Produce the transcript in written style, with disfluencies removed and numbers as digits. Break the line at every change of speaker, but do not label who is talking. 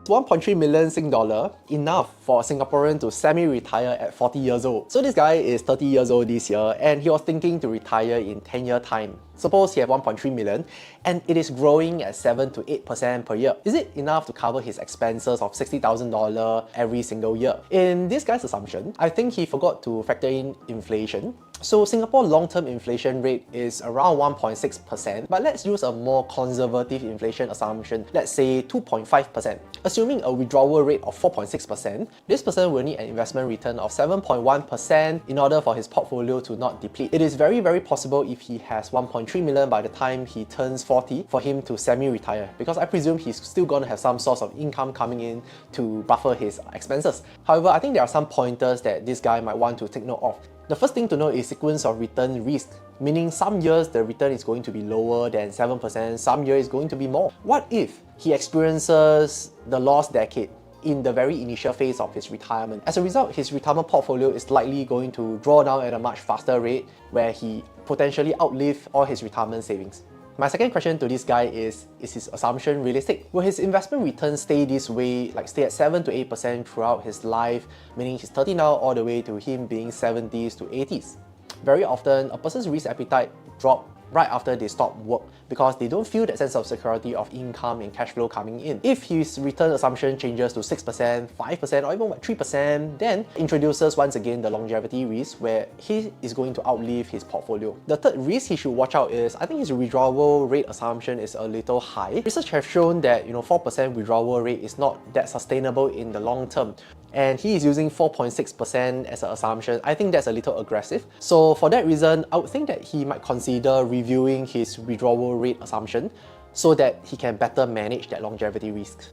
1.3 million Sing dollar, enough for a Singaporean to semi-retire at 40 years old. So this guy is 30 years old this year and he was thinking to retire in 10-year time. Suppose he had 1.3 million and it is growing at 7 to 8% per year. Is it enough to cover his expenses of $60,000 every single year? In this guy's assumption, I think he forgot to factor in inflation. So Singapore long-term inflation rate is around 1.6%, but let's use a more conservative inflation assumption, let's say 2.5%. Assuming a withdrawal rate of 4.6%, this person will need an investment return of 7.1% in order for his portfolio to not deplete. It is very possible if he has 1.3 million by the time he turns 40 for him to semi-retire, because I presume he's still going to have some source of income coming in to buffer his expenses. However, I think there are some pointers that this guy might want to take note of. The first thing to know is sequence of return risk, meaning some years the return is going to be lower than 7%, some years it's going to be more. What if he experiences the lost decade in the very initial phase of his retirement? As a result, his retirement portfolio is likely going to draw down at a much faster rate where he potentially outlive all his retirement savings. My second question to this guy is his assumption realistic? Will his investment returns stay this way, like stay at 7 to 8% throughout his life, meaning he's 30 now all the way to him being 70s to 80s? Very often, a person's risk appetite drops right after they stop work because they don't feel that sense of security of income and cash flow coming in. If his return assumption changes to 6%, 5% or even 3%, then introduces once again the longevity risk where he is going to outlive his portfolio. The third risk he should watch out is, I think his withdrawal rate assumption is a little high. Research has shown that 4% withdrawal rate is not that sustainable in the long term. And he is using 4.6% as an assumption. I think that's a little aggressive. So for that reason, I would think that he might consider reviewing his withdrawal rate assumption so that he can better manage that longevity risk.